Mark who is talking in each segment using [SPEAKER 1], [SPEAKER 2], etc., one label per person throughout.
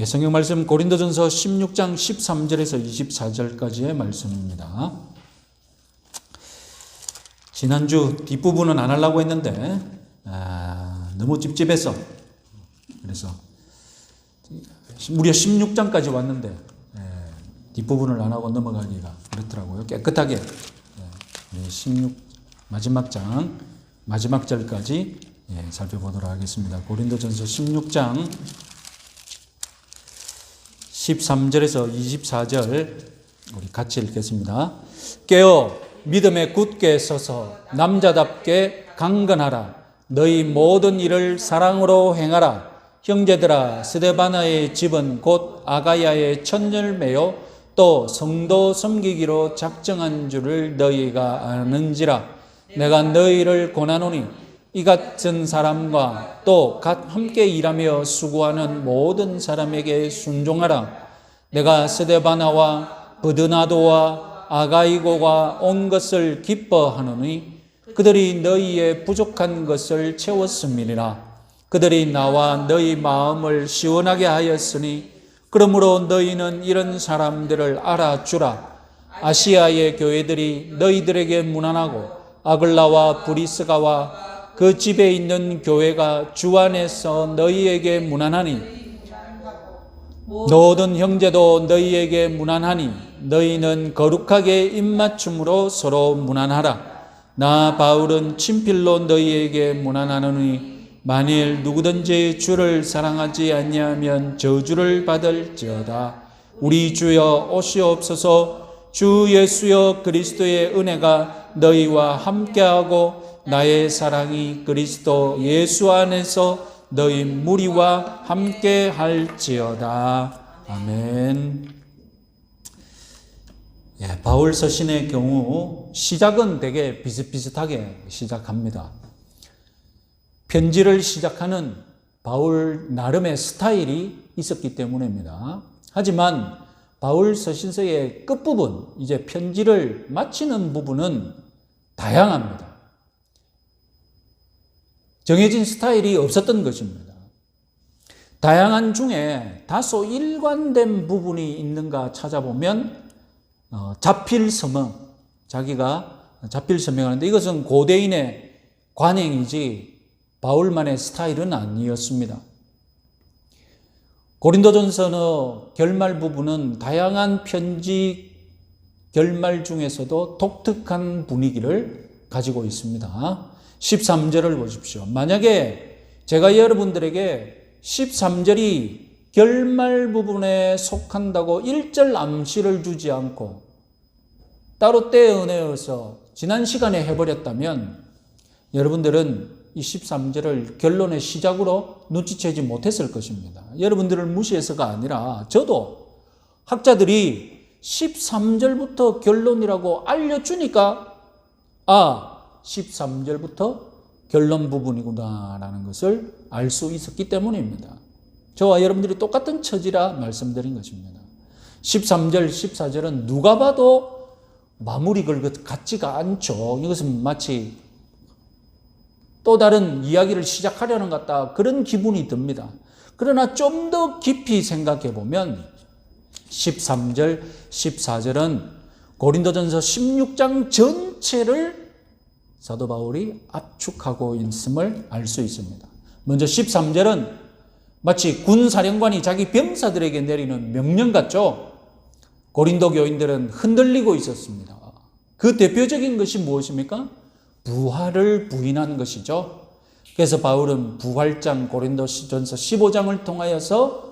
[SPEAKER 1] 성경 말씀 고린도전서 16장 13절에서 24절까지의 말씀입니다. 지난주 뒷부분은 안 하려고 했는데 너무 찝찝해서 그래서 무려 16장까지 왔는데 뒷부분을 안 하고 넘어가기가 그렇더라고요. 깨끗하게 16 마지막 장 마지막 절까지 살펴보도록 하겠습니다. 고린도전서 16장 13절에서 24절 우리 같이 읽겠습니다. 깨어 믿음에 굳게 서서 남자답게 강건하라. 너희 모든 일을 사랑으로 행하라. 형제들아, 스데바나의 집은 곧 아가야의 첫 열매요 또 성도 섬기기로 작정한 줄을 너희가 아는지라. 내가 너희를 권하노니 이 같은 사람과 또 함께 일하며 수고하는 모든 사람에게 순종하라. 내가 스데바나와 브드나도와 아가이고가 온 것을 기뻐하노니 그들이 너희의 부족한 것을 채웠음이니라. 그들이 나와 너희 마음을 시원하게 하였으니 그러므로 너희는 이런 사람들을 알아주라. 아시아의 교회들이 너희들에게 문안하고 아글라와 브리스가와 그 집에 있는 교회가 주 안에서 너희에게 문안하니 모든 형제도 너희에게 문안하니 너희는 거룩하게 입맞춤으로 서로 문안하라. 나 바울은 친필로 너희에게 문안하노니 만일 누구든지 주를 사랑하지 아니하면 저주를 받을지어다. 우리 주여 오시옵소서. 주 예수여 그리스도의 은혜가 너희와 함께하고 나의 사랑이 그리스도 예수 안에서 너희 무리와 함께 할지어다. 아멘. 바울 서신의 경우 시작은 되게 비슷비슷하게 시작합니다. 편지를 시작하는 바울 나름의 스타일이 있었기 때문입니다. 하지만 바울 서신서의 끝부분, 이제 편지를 마치는 부분은 다양합니다. 정해진 스타일이 없었던 것입니다. 다양한 중에 다소 일관된 부분이 있는가 찾아보면 자필서명, 자기가 자필서명하는데 이것은 고대인의 관행이지 바울만의 스타일은 아니었습니다. 고린도전서 결말 부분은 다양한 편지 결말 중에서도 독특한 분위기를 가지고 있습니다. 13절을 보십시오. 만약에 제가 여러분들에게 13절이 결말 부분에 속한다고 1절 암시를 주지 않고 따로 떼어내어서 지난 시간에 해버렸다면 여러분들은 이 13절을 결론의 시작으로 눈치채지 못했을 것입니다. 여러분들을 무시해서가 아니라 저도 학자들이 13절부터 결론이라고 알려주니까 13절부터 결론 부분이구나라는 것을 알 수 있었기 때문입니다. 저와 여러분들이 똑같은 처지라 말씀드린 것입니다. 13절, 14절은 누가 봐도 마무리 걸 것 같지가 않죠. 이것은 마치 또 다른 이야기를 시작하려는 것 같다, 그런 기분이 듭니다. 그러나 좀 더 깊이 생각해 보면 13절, 14절은 고린도전서 16장 전체를 사도 바울이 압축하고 있음을 알 수 있습니다. 먼저 13절은 마치 군사령관이 자기 병사들에게 내리는 명령 같죠. 고린도 교인들은 흔들리고 있었습니다. 그 대표적인 것이 무엇입니까? 부활을 부인한 것이죠. 그래서 바울은 부활장 고린도전서 15장을 통하여서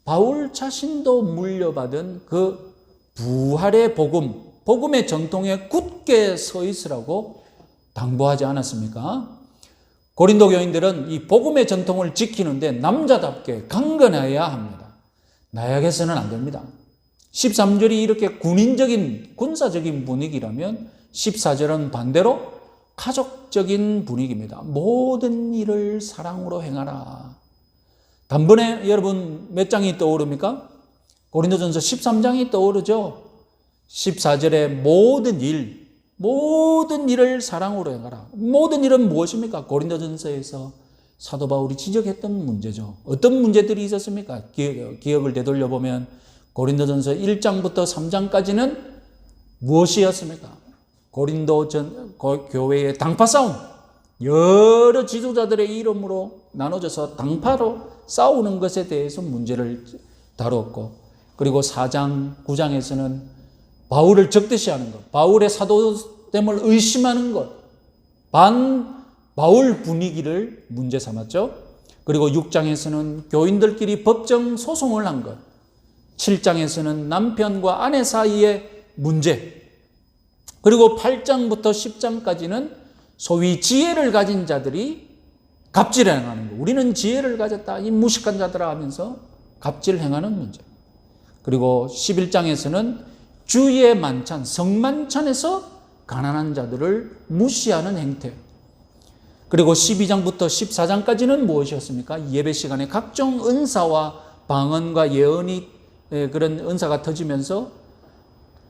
[SPEAKER 1] 바울 자신도 물려받은 그 부활의 복음, 복음의 전통에 굳게 서 있으라고 당부하지 않았습니까? 고린도 교인들은 이 복음의 전통을 지키는데 남자답게 강건해야 합니다. 나약해서는 안 됩니다. 13절이 이렇게 군인적인 군사적인 분위기라면 14절은 반대로 가족적인 분위기입니다. 모든 일을 사랑으로 행하라. 단번에 여러분 몇 장이 떠오릅니까? 고린도전서 13장이 떠오르죠. 14절에 모든 일을 사랑으로 행하라. 모든 일은 무엇입니까? 고린도전서에서 사도 바울이 지적했던 문제죠. 어떤 문제들이 있었습니까? 기억을 되돌려 보면 고린도전서 1장부터 3장까지는 무엇이었습니까? 고린도 교회의 당파 싸움, 여러 지도자들의 이름으로 나눠져서 당파로 싸우는 것에 대해서 문제를 다루었고, 그리고 4장, 9장에서는 바울을 적대시하는 것, 바울의 사도됨을 의심하는 것, 바울 분위기를 문제 삼았죠. 그리고 6장에서는 교인들끼리 법정 소송을 한 것, 7장에서는 남편과 아내 사이의 문제, 그리고 8장부터 10장까지는 소위 지혜를 가진 자들이 갑질을 행하는 것. 우리는 지혜를 가졌다, 이 무식한 자들아 하면서 갑질을 행하는 문제. 그리고 11장에서는 주의 만찬, 성만찬에서 가난한 자들을 무시하는 행태. 그리고 12장부터 14장까지는 무엇이었습니까? 예배 시간에 각종 은사와 방언과 예언이 그런 은사가 터지면서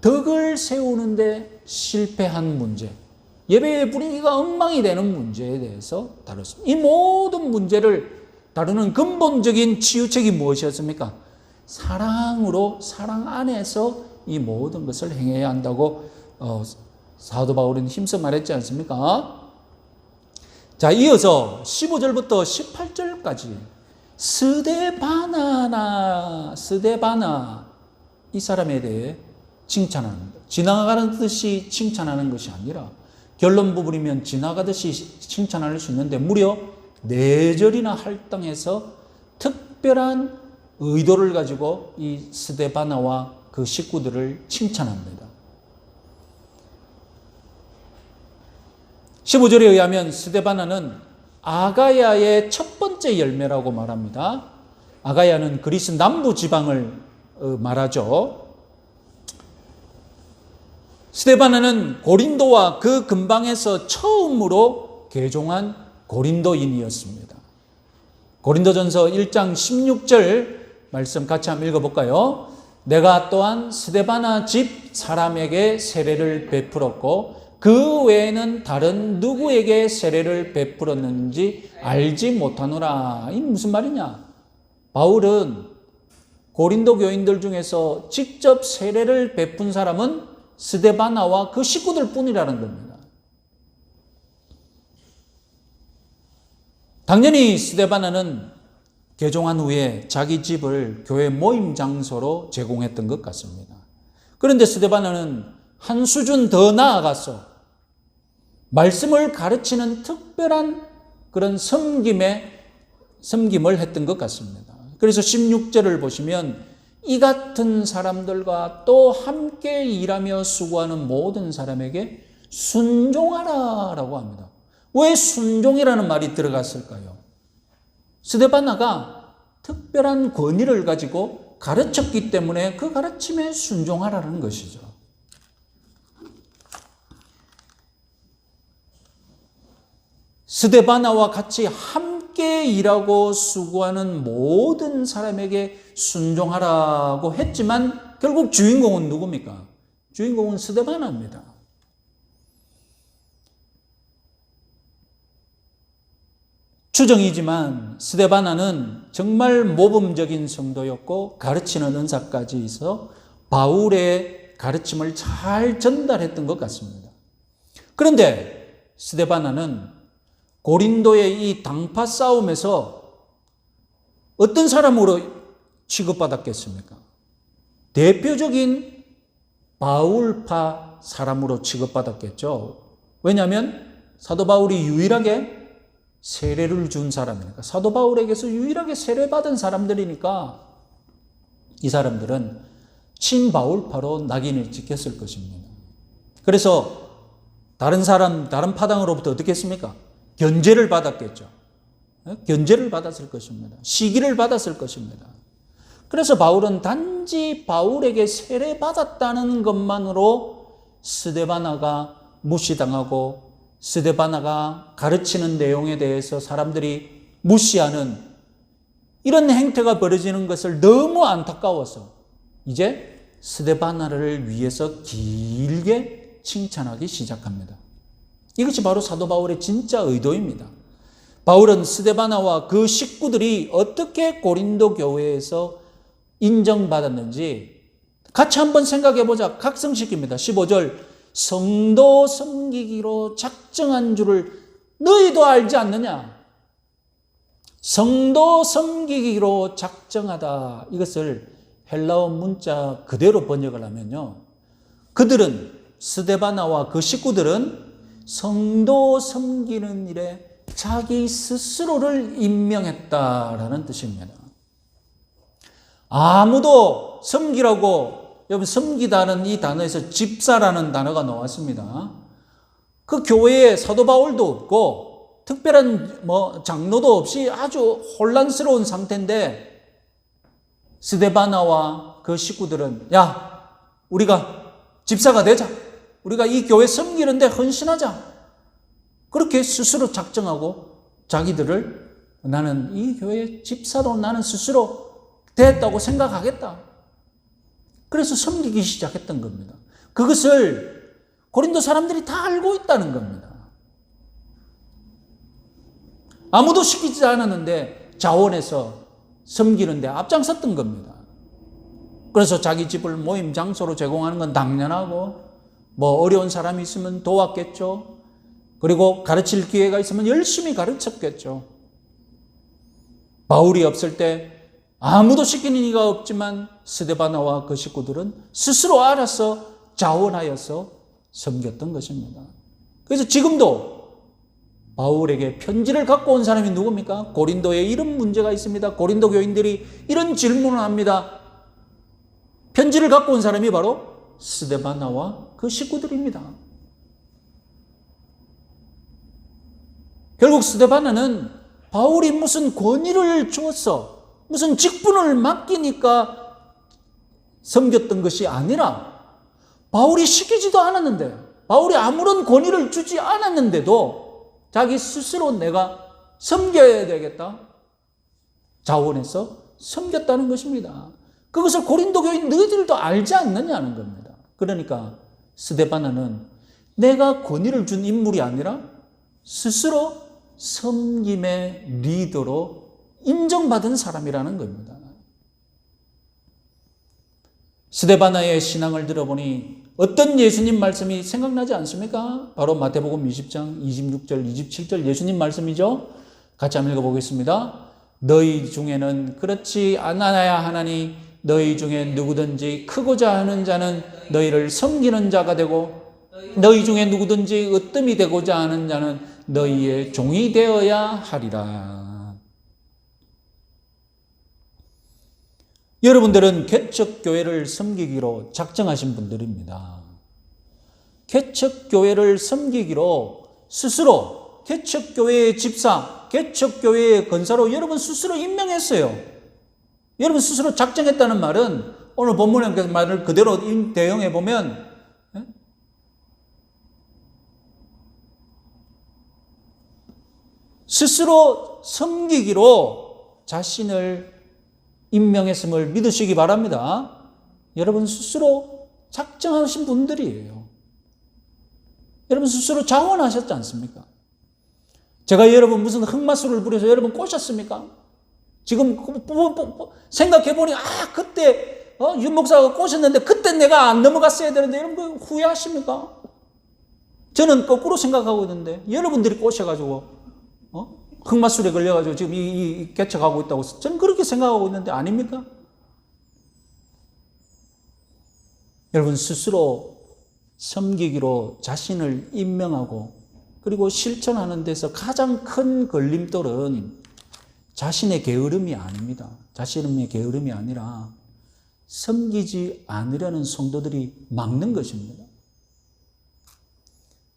[SPEAKER 1] 덕을 세우는데 실패한 문제, 예배의 분위기가 엉망이 되는 문제에 대해서 다뤘습니다. 이 모든 문제를 다루는 근본적인 치유책이 무엇이었습니까? 사랑으로, 사랑 안에서 이 모든 것을 행해야 한다고 사도 바울은 힘써 말했지 않습니까? 자, 이어서 15절부터 18절까지 스데바나 이 사람에 대해 칭찬합니다. 지나가는 듯이 칭찬하는 것이 아니라 결론 부분이면 지나가듯이 칭찬할 수 있는데 무려 4절이나 할당해서 특별한 의도를 가지고 이 스데바나와 그 식구들을 칭찬합니다. 15절에 의하면 스데바나는 아가야의 첫 번째 열매라고 말합니다. 아가야는 그리스 남부 지방을 말하죠. 스데바나는 고린도와 그 근방에서 처음으로 개종한 고린도인이었습니다. 고린도전서 1장 16절 말씀 같이 한번 읽어볼까요? 내가 또한 스데바나 집 사람에게 세례를 베풀었고 그 외에는 다른 누구에게 세례를 베풀었는지 알지 못하노라. 이 무슨 말이냐? 바울은 고린도 교인들 중에서 직접 세례를 베푼 사람은 스데바나와 그 식구들 뿐이라는 겁니다. 당연히 스데바나는 개종한 후에 자기 집을 교회 모임 장소로 제공했던 것 같습니다. 그런데 스데바나는 한 수준 더 나아가서 말씀을 가르치는 특별한 그런 섬김을 했던 것 같습니다. 그래서 16절을 보시면 이 같은 사람들과 또 함께 일하며 수고하는 모든 사람에게 순종하라 라고 합니다. 왜 순종이라는 말이 들어갔을까요? 스데바나가 특별한 권위를 가지고 가르쳤기 때문에 그 가르침에 순종하라는 것이죠. 스데바나와 같이 함께 일하고 수고하는 모든 사람에게 순종하라고 했지만 결국 주인공은 누굽니까? 주인공은 스데바나입니다. 추정이지만 스데바나는 정말 모범적인 성도였고 가르치는 은사까지 있어 바울의 가르침을 잘 전달했던 것 같습니다. 그런데 스데바나는 고린도의 이 당파 싸움에서 어떤 사람으로 취급받았겠습니까? 대표적인 바울파 사람으로 취급받았겠죠. 왜냐하면 사도 바울이 유일하게 세례를 준 사람이니까, 사도 바울에게서 유일하게 세례받은 사람들이니까 이 사람들은 친바울파로 낙인을 찍혔을 것입니다. 그래서 다른 파당으로부터 어떻게 했습니까? 견제를 받았겠죠. 견제를 받았을 것입니다. 시기를 받았을 것입니다. 그래서 바울은 단지 바울에게 세례받았다는 것만으로 스데바나가 무시당하고 스데바나가 가르치는 내용에 대해서 사람들이 무시하는 이런 행태가 벌어지는 것을 너무 안타까워서 이제 스데바나를 위해서 길게 칭찬하기 시작합니다. 이것이 바로 사도 바울의 진짜 의도입니다. 바울은 스데바나와 그 식구들이 어떻게 고린도 교회에서 인정받았는지 같이 한번 생각해 보자. 각성시킵니다. 15절, 성도 섬기기로 작정한 줄을 너희도 알지 않느냐? 성도 섬기기로 작정하다. 이것을 헬라어 문자 그대로 번역을 하면요, 그들은, 스데바나와 그 식구들은 성도 섬기는 일에 자기 스스로를 임명했다라는 뜻입니다. 아무도 섬기라고, 여러분, 섬기다는 이 단어에서 집사라는 단어가 나왔습니다. 그 교회에 사도 바울도 없고 특별한 장로도 없이 아주 혼란스러운 상태인데, 스데바나와 그 식구들은 야, 우리가 집사가 되자. 우리가 이 교회 섬기는데 헌신하자. 그렇게 스스로 작정하고 자기들을 나는 이 교회 집사로 나는 스스로 됐다고 생각하겠다. 그래서 섬기기 시작했던 겁니다. 그것을 고린도 사람들이 다 알고 있다는 겁니다. 아무도 시키지 않았는데 자원해서 섬기는데 앞장섰던 겁니다. 그래서 자기 집을 모임 장소로 제공하는 건 당연하고, 어려운 사람이 있으면 도왔겠죠. 그리고 가르칠 기회가 있으면 열심히 가르쳤겠죠. 바울이 없을 때 아무도 시키는 이가 없지만 스데바나와 그 식구들은 스스로 알아서 자원하여서 섬겼던 것입니다. 그래서 지금도 바울에게 편지를 갖고 온 사람이 누굽니까? 고린도에 이런 문제가 있습니다. 고린도 교인들이 이런 질문을 합니다. 편지를 갖고 온 사람이 바로 스데바나와 그 식구들입니다. 결국 스데바나는 바울이 무슨 권위를 주었어, 무슨 직분을 맡기니까 섬겼던 것이 아니라, 바울이 시키지도 않았는데, 바울이 아무런 권위를 주지 않았는데도 자기 스스로 내가 섬겨야 되겠다, 자원해서 섬겼다는 것입니다. 그것을 고린도 교인 너희들도 알지 않느냐는 겁니다. 그러니까 스데바나는 내가 권위를 준 인물이 아니라 스스로 섬김의 리더로 인정받은 사람이라는 겁니다. 스데바나의 신앙을 들어보니 어떤 예수님 말씀이 생각나지 않습니까? 바로 마태복음 20장 26절 27절 예수님 말씀이죠. 같이 한번 읽어보겠습니다. 너희 중에는 그렇지 않아야 하나니 너희 중에 누구든지 크고자 하는 자는 너희를 섬기는 자가 되고, 너희 중에 누구든지 으뜸이 되고자 하는 자는 너희의 종이 되어야 하리라. 여러분들은 개척교회를 섬기기로 작정하신 분들입니다. 개척교회를 섬기기로 스스로 개척교회의 집사, 개척교회의 권사로 여러분 스스로 임명했어요. 여러분 스스로 작정했다는 말은 오늘 본문의 그 말을 그대로 대응해 보면 스스로 섬기기로 자신을 임명했음을 믿으시기 바랍니다. 여러분 스스로 작정하신 분들이에요. 여러분 스스로 자원하셨지 않습니까? 제가 여러분 무슨 흑마술을 부려서 여러분 꼬셨습니까? 지금 생각해보니 그때 윤 목사가 꼬셨는데 그때 내가 안 넘어갔어야 되는데 여러분 후회하십니까? 저는 거꾸로 생각하고 있는데 여러분들이 꼬셔가지고 흑마술에 걸려가지고 지금 이 개척하고 있다고 저는 그렇게 생각하고 있는데 아닙니까? 여러분 스스로 섬기기로 자신을 임명하고 그리고 실천하는 데서 가장 큰 걸림돌은 자신의 게으름이 아닙니다. 자신의 게으름이 아니라 섬기지 않으려는 성도들이 막는 것입니다.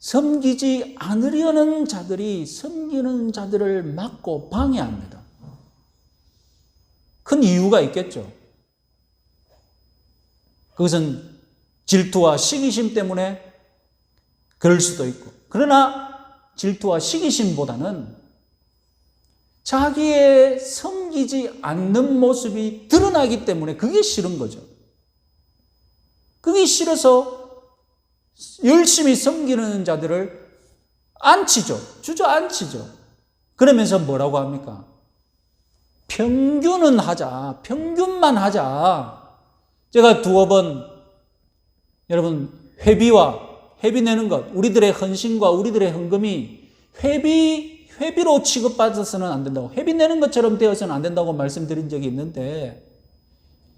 [SPEAKER 1] 섬기지 않으려는 자들이 섬기는 자들을 막고 방해합니다. 큰 이유가 있겠죠. 그것은 질투와 시기심 때문에 그럴 수도 있고, 그러나 질투와 시기심보다는 자기의 섬기지 않는 모습이 드러나기 때문에 그게 싫은 거죠. 그게 싫어서 열심히 섬기는 자들을 주저앉히죠. 그러면서 뭐라고 합니까? 평균은 하자. 평균만 하자. 제가 두어 번 여러분 회비 내는 것, 우리들의 헌신과 우리들의 헌금이 회비로 취급받아서는 안 된다고, 회비 내는 것처럼 되어서는 안 된다고 말씀드린 적이 있는데,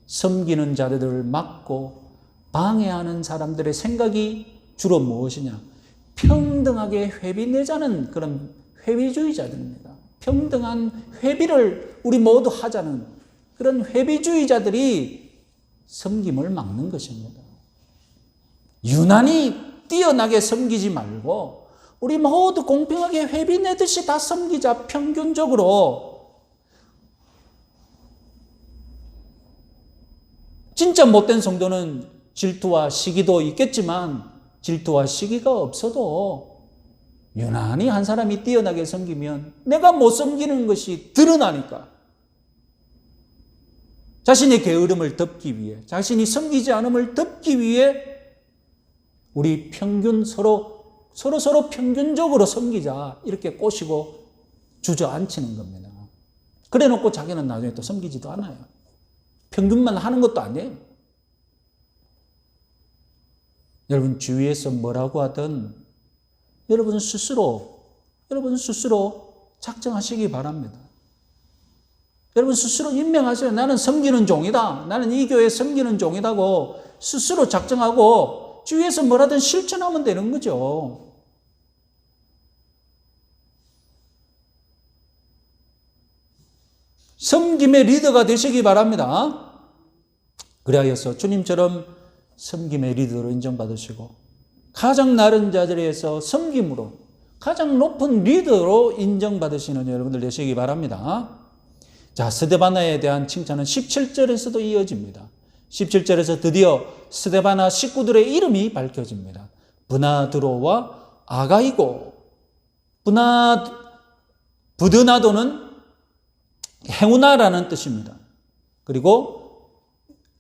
[SPEAKER 1] 섬기는 자들을 막고 방해하는 사람들의 생각이 주로 무엇이냐? 평등하게 회비 내자는 그런 회비주의자들입니다. 평등한 회비를 우리 모두 하자는 그런 회비주의자들이 섬김을 막는 것입니다. 유난히 뛰어나게 섬기지 말고 우리 모두 공평하게 회비 내듯이 다 섬기자. 평균적으로. 진짜 못된 성도는 질투와 시기도 있겠지만 질투와 시기가 없어도 유난히 한 사람이 뛰어나게 섬기면 내가 못 섬기는 것이 드러나니까 자신의 게으름을 덮기 위해, 자신이 섬기지 않음을 덮기 위해 우리 평균 서로 평균적으로 섬기자 이렇게 꼬시고 주저앉히는 겁니다. 그래 놓고 자기는 나중에 또 섬기지도 않아요. 평균만 하는 것도 아니에요. 여러분 주위에서 뭐라고 하든 여러분 스스로 작정하시기 바랍니다. 여러분 스스로 임명하세요. 나는 섬기는 종이다. 나는 이 교회에 섬기는 종이다고 스스로 작정하고 주위에서 뭐라든 실천하면 되는 거죠. 섬김의 리더가 되시기 바랍니다. 그리하여서 주님처럼 섬김의 리더로 인정받으시고 가장 나른 자들에서 섬김으로 가장 높은 리더로 인정받으시는 여러분들 되시기 바랍니다. 자, 스데바나에 대한 칭찬은 17절에서도 이어집니다. 17절에서 드디어 스데바나 식구들의 이름이 밝혀집니다. 브나드로와 아가이고. 부드나도는 행운아라는 뜻입니다. 그리고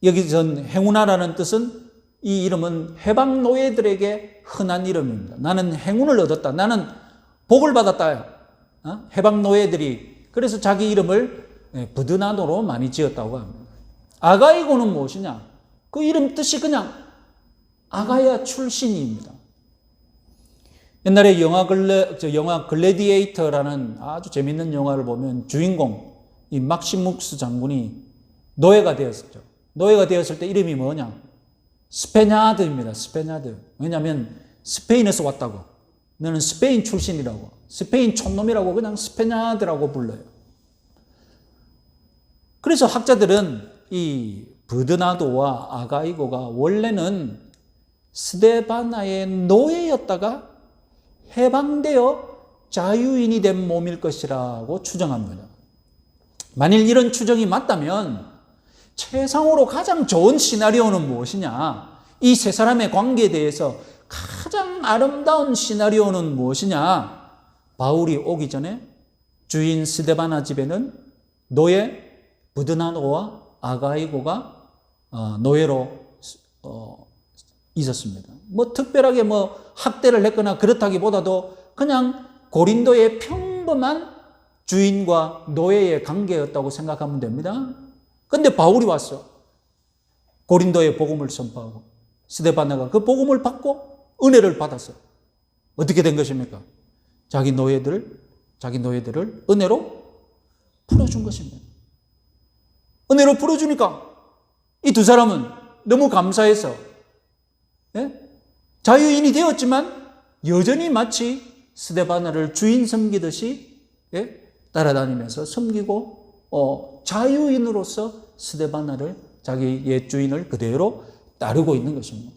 [SPEAKER 1] 여기서 행운아라는 뜻은 이 이름은 해방 노예들에게 흔한 이름입니다. 나는 행운을 얻었다. 나는 복을 받았다. 해방 노예들이 그래서 자기 이름을 부드나도로 많이 지었다고 합니다. 아가이고는 무엇이냐? 그 이름 뜻이 그냥 아가야 출신입니다. 옛날에 영화 글래디에이터라는 아주 재밌는 영화를 보면 주인공 이 막시묵스 장군이 노예가 되었었죠. 노예가 되었을 때 이름이 뭐냐? 스페냐드입니다. 스페냐드. 왜냐하면 스페인에서 왔다고. 너는 스페인 출신이라고. 스페인 촌놈이라고 그냥 스페냐드라고 불러요. 그래서 학자들은 이 부드나도와 아가이고가 원래는 스데바나의 노예였다가 해방되어 자유인이 된 몸일 것이라고 추정합니다. 만일 이런 추정이 맞다면 최상으로 가장 좋은 시나리오는 무엇이냐? 이 세 사람의 관계에 대해서 가장 아름다운 시나리오는 무엇이냐? 바울이 오기 전에 주인 스데바나 집에는 노예 부드나도와 아가이고가 노예로 있었습니다. 뭐 특별하게 뭐 학대를 했거나 그렇다기보다도 그냥 고린도의 평범한 주인과 노예의 관계였다고 생각하면 됩니다. 근데 바울이 왔어. 고린도에 복음을 선포하고 스데바나가 그 복음을 받고 은혜를 받았어. 어떻게 된 것입니까? 자기 노예들을 은혜로 풀어준 것입니다. 은혜로 풀어주니까 이 두 사람은 너무 감사해서 자유인이 되었지만 여전히 마치 스데바나를 주인 섬기듯이 따라다니면서 섬기고 자유인으로서 스데바나를 자기 옛 주인을 그대로 따르고 있는 것입니다.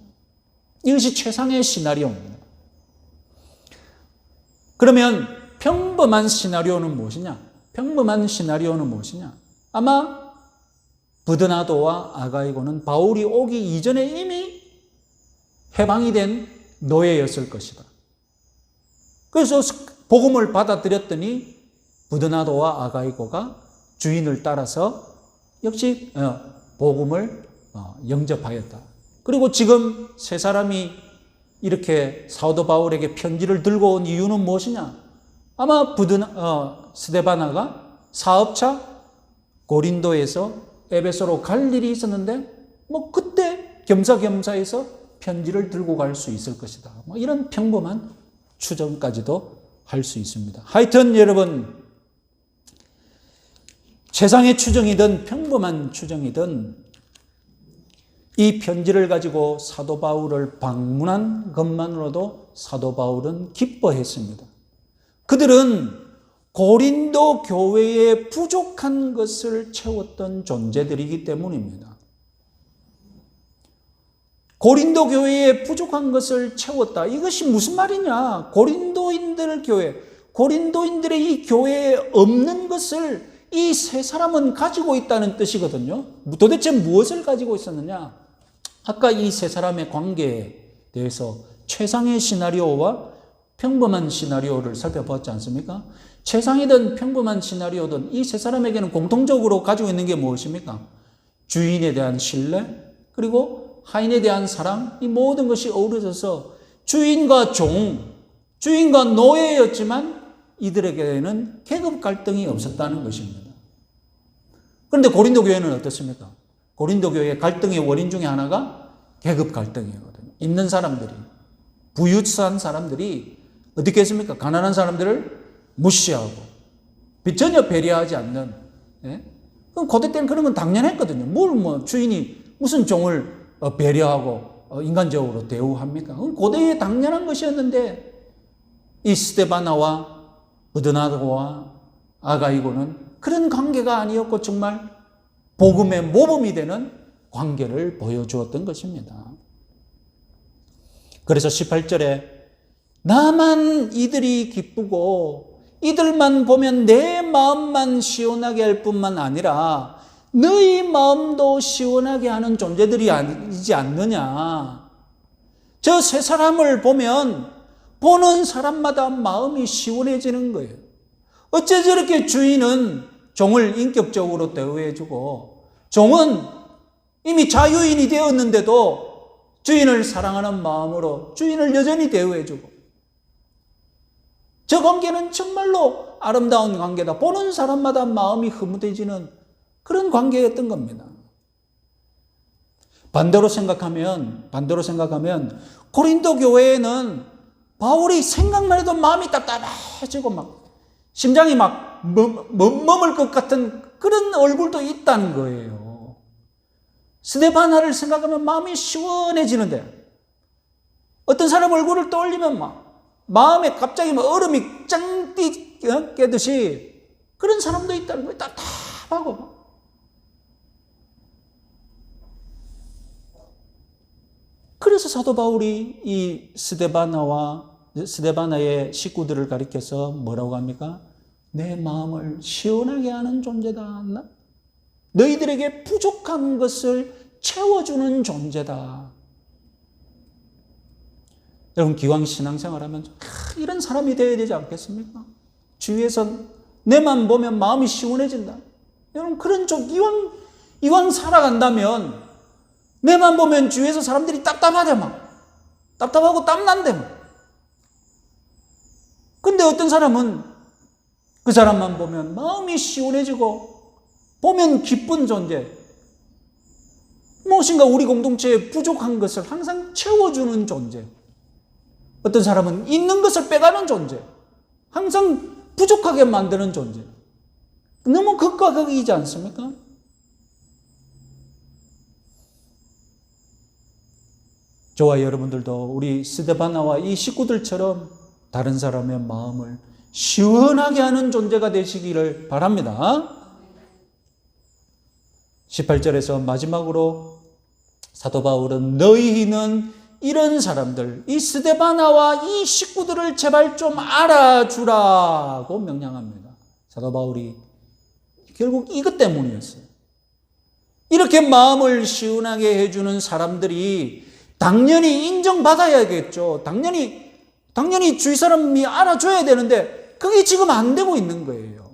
[SPEAKER 1] 이것이 최상의 시나리오입니다. 그러면 평범한 시나리오는 무엇이냐? 아마 부드나도와 아가이고는 바울이 오기 이전에 이미 해방이 된 노예였을 것이다. 그래서 복음을 받아들였더니 부드나도와 아가이고가 주인을 따라서 역시 복음을 영접하였다. 그리고 지금 세 사람이 이렇게 사도 바울에게 편지를 들고 온 이유는 무엇이냐? 아마 스데바나가 사업차 고린도에서 에베소로 갈 일이 있었는데 그때 겸사겸사해서 편지를 들고 갈 수 있을 것이다. 이런 평범한 추정까지도 할 수 있습니다. 하여튼 여러분, 세상의 추정이든 평범한 추정이든 이 편지를 가지고 사도 바울을 방문한 것만으로도 사도 바울은 기뻐했습니다. 그들은 고린도 교회에 부족한 것을 채웠던 존재들이기 때문입니다. 고린도 교회에 부족한 것을 채웠다. 이것이 무슨 말이냐? 고린도인들의 이 교회에 없는 것을 이 세 사람은 가지고 있다는 뜻이거든요. 도대체 무엇을 가지고 있었느냐? 아까 이 세 사람의 관계에 대해서 최상의 시나리오와 평범한 시나리오를 살펴보았지 않습니까? 최상이든 평범한 시나리오든 이 세 사람에게는 공통적으로 가지고 있는 게 무엇입니까? 주인에 대한 신뢰, 그리고 하인에 대한 사랑, 이 모든 것이 어우러져서 주인과 노예였지만 이들에게는 계급 갈등이 없었다는 것입니다. 그런데 고린도 교회는 어떻습니까? 고린도 교회의 갈등의 원인 중에 하나가 계급 갈등이거든요. 있는 사람들이, 부유한 사람들이 어떻게 했습니까? 가난한 사람들을 무시하고 전혀 배려하지 않는. 그럼 고대 때는 그런 건 당연했거든요. 주인이 무슨 종을 배려하고 인간적으로 대우합니까? 그건 고대에 당연한 것이었는데 이 스데바나와 버드나고와 아가이고는 그런 관계가 아니었고 정말 복음의 모범이 되는 관계를 보여주었던 것입니다. 그래서 18절에 나만 이들이 기쁘고 이들만 보면 내 마음만 시원하게 할 뿐만 아니라 너희 마음도 시원하게 하는 존재들이 아니지 않느냐. 저 세 사람을 보면 보는 사람마다 마음이 시원해지는 거예요. 어째 저렇게 주인은 종을 인격적으로 대우해주고 종은 이미 자유인이 되었는데도 주인을 사랑하는 마음으로 주인을 여전히 대우해주고, 저 관계는 정말로 아름다운 관계다. 보는 사람마다 마음이 흐뭇해지는 그런 관계였던 겁니다. 반대로 생각하면 고린도 교회에는 바울이 생각만 해도 마음이 답답해지고 심장이 멈을 것 같은 그런 얼굴도 있다는 거예요. 스데바나를 생각하면 마음이 시원해지는데 어떤 사람 얼굴을 떠올리면 마음에 갑자기 얼음이 짱 깨듯이 그런 사람도 있다는 거예요. 답답하고. 그래서 사도 바울이 이 스데바나의 식구들을 가리켜서 뭐라고 합니까? 내 마음을 시원하게 하는 존재다. 너희들에게 부족한 것을 채워주는 존재다. 여러분, 기왕 신앙생활하면 이런 사람이 되어야 되지 않겠습니까? 주위에서 내만 보면 마음이 시원해진다. 여러분, 그런 이왕 살아간다면 내만 보면 주위에서 사람들이 답답하고 땀난대. 근데 어떤 사람은 그 사람만 보면 마음이 시원해지고 보면 기쁜 존재, 무엇인가 우리 공동체에 부족한 것을 항상 채워주는 존재, 어떤 사람은 있는 것을 빼가는 존재, 항상 부족하게 만드는 존재. 너무 극과 극이지 않습니까? 저와 여러분들도 우리 스데바나와 이 식구들처럼 다른 사람의 마음을 시원하게 하는 존재가 되시기를 바랍니다. 18절에서 마지막으로 사도 바울은 너희는 이런 사람들, 이 스데바나와 이 식구들을 제발 좀 알아주라고 명령합니다. 사도 바울이 결국 이것 때문이었어요. 이렇게 마음을 시원하게 해주는 사람들이 당연히 인정받아야겠죠. 당연히 주위 사람이 알아줘야 되는데 그게 지금 안 되고 있는 거예요.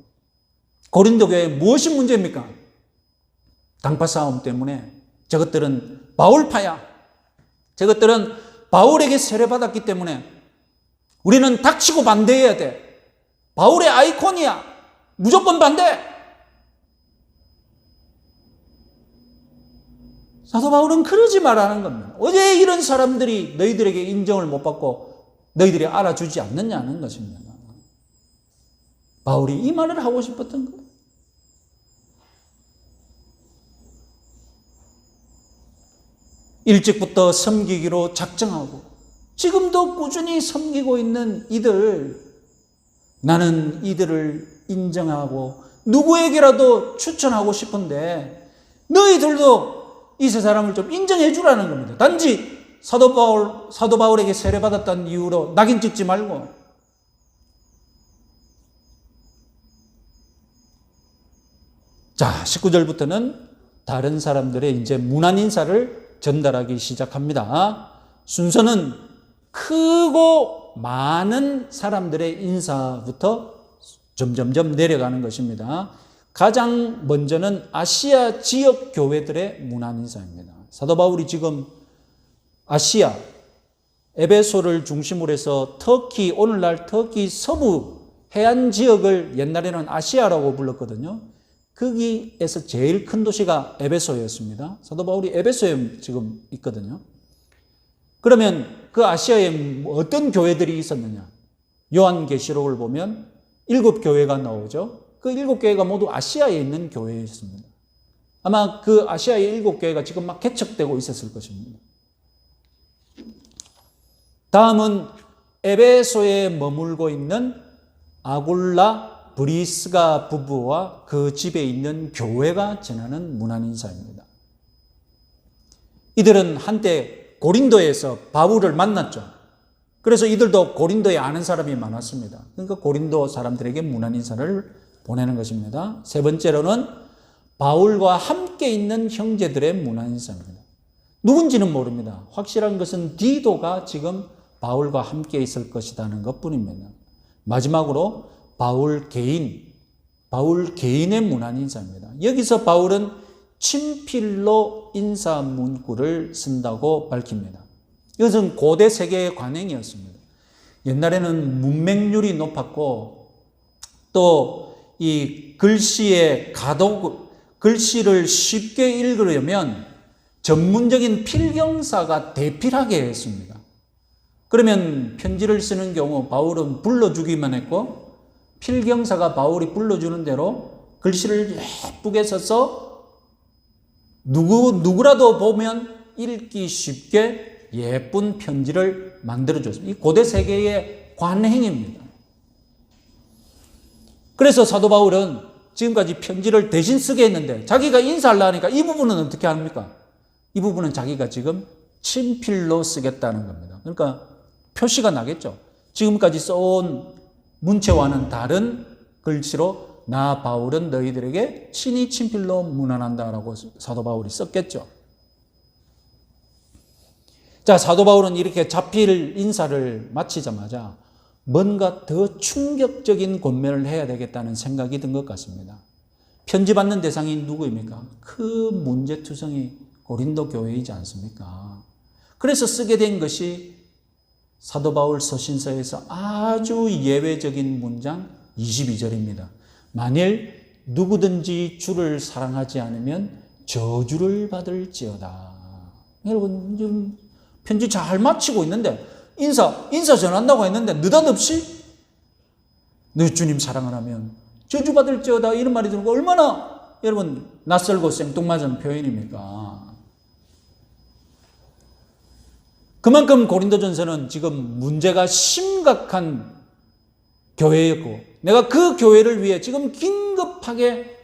[SPEAKER 1] 고린도 교회 무엇이 문제입니까? 당파 싸움 때문에. 저것들은 바울파야. 저것들은 바울에게 세례받았기 때문에 우리는 닥치고 반대해야 돼. 바울의 아이콘이야. 무조건 반대. 사도 바울은 그러지 말라는 겁니다. 왜 이런 사람들이 너희들에게 인정을 못 받고 너희들이 알아주지 않느냐는 것입니다. 바울이 이 말을 하고 싶었던 거예요. 일찍부터 섬기기로 작정하고 지금도 꾸준히 섬기고 있는 이들, 나는 이들을 인정하고 누구에게라도 추천하고 싶은데 너희들도 이 세 사람을 좀 인정해 주라는 겁니다. 단지 사도 바울에게 세례받았다는 이유로 낙인 찍지 말고. 자, 19절부터는 다른 사람들의 이제 문안 인사를 전달하기 시작합니다. 순서는 크고 많은 사람들의 인사부터 점점점 내려가는 것입니다. 가장 먼저는 아시아 지역 교회들의 문안 인사입니다. 사도 바울이 지금 아시아, 에베소를 중심으로 해서 터키, 오늘날 터키 서부 해안 지역을 옛날에는 아시아라고 불렀거든요. 거기에서 제일 큰 도시가 에베소였습니다. 사도 바울이 에베소에 지금 있거든요. 그러면 그 아시아에 어떤 교회들이 있었느냐? 요한계시록을 보면 7교회가 나오죠. 그 7교회가 모두 아시아에 있는 교회였습니다. 아마 그 아시아의 7교회가 지금 막 개척되고 있었을 것입니다. 다음은 에베소에 머물고 있는 아굴라 브리스가 부부와 그 집에 있는 교회가 전하는 문안 인사입니다. 이들은 한때 고린도에서 바울을 만났죠. 그래서 이들도 고린도에 아는 사람이 많았습니다. 그러니까 고린도 사람들에게 문안 인사를 보내는 것입니다. 세 번째로는 바울과 함께 있는 형제들의 문안 인사입니다. 누군지는 모릅니다. 확실한 것은 디도가 지금 바울과 함께 있을 것이라는 것뿐입니다. 마지막으로 바울 개인의 문안 인사입니다. 여기서 바울은 친필로 인사 문구를 쓴다고 밝힙니다. 이것은 고대 세계의 관행이었습니다. 옛날에는 문맹률이 높았고 또 이 글씨의 글씨를 쉽게 읽으려면 전문적인 필경사가 대필하게 했습니다. 그러면 편지를 쓰는 경우 바울은 불러주기만 했고 필경사가 바울이 불러주는 대로 글씨를 예쁘게 써서 누구라도 보면 읽기 쉽게 예쁜 편지를 만들어줬습니다. 이 고대 세계의 관행입니다. 그래서 사도 바울은 지금까지 편지를 대신 쓰게 했는데 자기가 인사하려니까 이 부분은 어떻게 합니까? 이 부분은 자기가 지금 친필로 쓰겠다는 겁니다. 그러니까 표시가 나겠죠. 지금까지 써온 문체와는 다른 글씨로 나 바울은 너희들에게 친히 친필로 문안한다라고 사도 바울이 썼겠죠. 자, 사도 바울은 이렇게 자필 인사를 마치자마자 뭔가 더 충격적인 권면을 해야 되겠다는 생각이 든 것 같습니다. 편지 받는 대상이 누구입니까? 그 문제투성이 고린도 교회이지 않습니까? 그래서 쓰게 된 것이 사도 바울 서신서에서 아주 예외적인 문장 22절입니다. 만일 누구든지 주를 사랑하지 않으면 저주를 받을지어다. 여러분 지금 편지 잘 마치고 있는데 인사 전한다고 했는데 느닷없이 너 주님 사랑을 하면 저주받을지어다 이런 말이 들고 얼마나 여러분 낯설고 생뚱맞은 표현입니까? 그만큼 고린도전서는 지금 문제가 심각한 교회였고 내가 그 교회를 위해 지금 긴급하게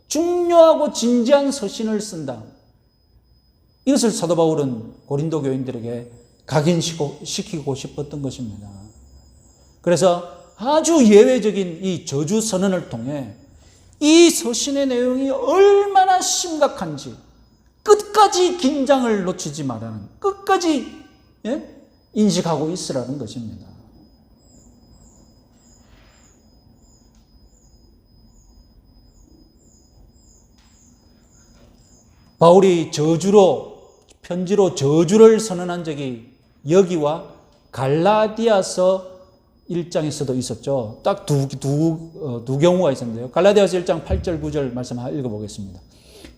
[SPEAKER 1] 중요하고 진지한 서신을 쓴다. 이것을 사도 바울은 고린도 교인들에게 각인시키고 싶었던 것입니다. 그래서 아주 예외적인 이 저주 선언을 통해 이 서신의 내용이 얼마나 심각한지 끝까지 긴장을 놓치지 말라는, 끝까지 인식하고 있으라는 것입니다. 바울이 편지로 저주를 선언한 적이 여기와 갈라디아서 1장에서도 있었죠. 딱 두 경우가 있었는데요. 갈라디아서 1장 8절 9절 말씀 읽어보겠습니다.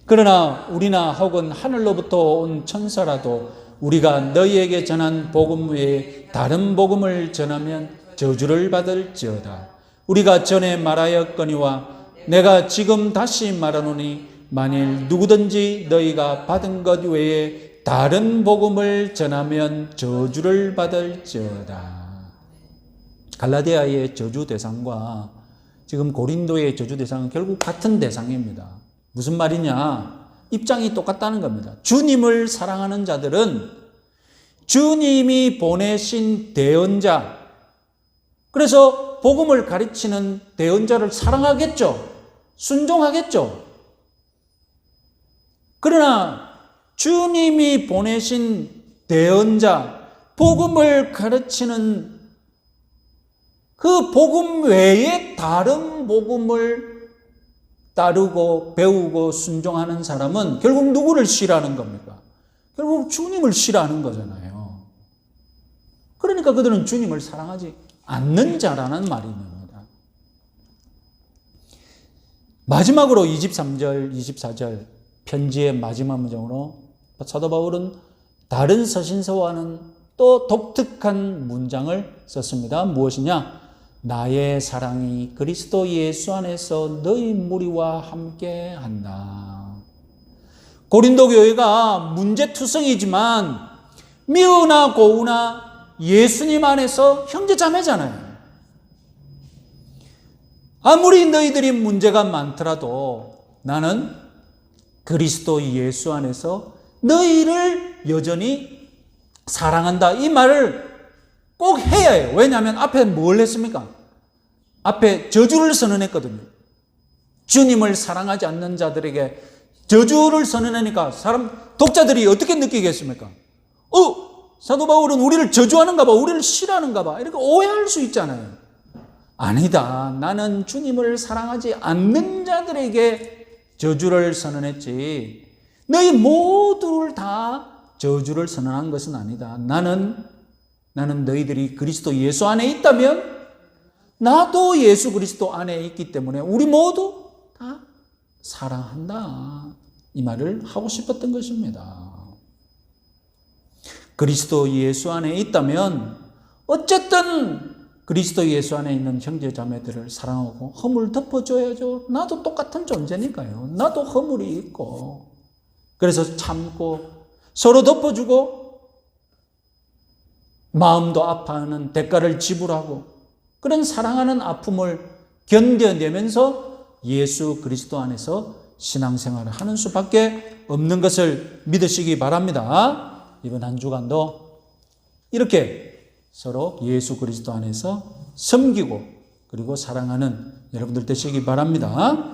[SPEAKER 1] 그러나 우리나 혹은 하늘로부터 온 천사라도 우리가 너희에게 전한 복음 외에 다른 복음을 전하면 저주를 받을지어다. 우리가 전에 말하였거니와 내가 지금 다시 말하노니 만일 누구든지 너희가 받은 것 외에 다른 복음을 전하면 저주를 받을지어다. 갈라디아의 저주 대상과 지금 고린도의 저주 대상은 결국 같은 대상입니다. 무슨 말이냐? 입장이 똑같다는 겁니다. 주님을 사랑하는 자들은 주님이 보내신 대언자, 그래서 복음을 가르치는 대언자를 사랑하겠죠. 순종하겠죠. 그러나 주님이 보내신 대언자, 복음을 가르치는 그 복음 외에 다른 복음을 따르고 배우고 순종하는 사람은 결국 누구를 싫어하는 겁니까? 결국 주님을 싫어하는 거잖아요. 그러니까 그들은 주님을 사랑하지 않는 자라는 말입니다. 마지막으로 23절, 24절 편지의 마지막 문장으로 사도 바울은 다른 서신서와는 또 독특한 문장을 썼습니다. 무엇이냐? 나의 사랑이 그리스도 예수 안에서 너희 무리와 함께한다. 고린도 교회가 문제투성이지만 미우나 고우나 예수님 안에서 형제자매잖아요. 아무리 너희들이 문제가 많더라도 나는 그리스도 예수 안에서 너희를 여전히 사랑한다. 이 말을 꼭 해야 해요. 왜냐하면 앞에 뭘 했습니까? 앞에 저주를 선언했거든요. 주님을 사랑하지 않는 자들에게 저주를 선언하니까 독자들이 어떻게 느끼겠습니까? 사도 바울은 우리를 저주하는가 봐, 우리를 싫어하는가 봐, 이렇게 오해할 수 있잖아요. 아니다. 나는 주님을 사랑하지 않는 자들에게 저주를 선언했지 너희 모두를 다 저주를 선언한 것은 아니다. 나는 너희들이 그리스도 예수 안에 있다면 나도 예수 그리스도 안에 있기 때문에 우리 모두 다 사랑한다. 이 말을 하고 싶었던 것입니다. 그리스도 예수 안에 있다면 어쨌든 그리스도 예수 안에 있는 형제 자매들을 사랑하고 허물 덮어줘야죠. 나도 똑같은 존재니까요. 나도 허물이 있고 그래서 참고 서로 덮어주고 마음도 아파하는 대가를 지불하고 그런 사랑하는 아픔을 견뎌내면서 예수 그리스도 안에서 신앙생활을 하는 수밖에 없는 것을 믿으시기 바랍니다. 이번 한 주간도 이렇게 서로 예수 그리스도 안에서 섬기고 그리고 사랑하는 여러분들 되시기 바랍니다.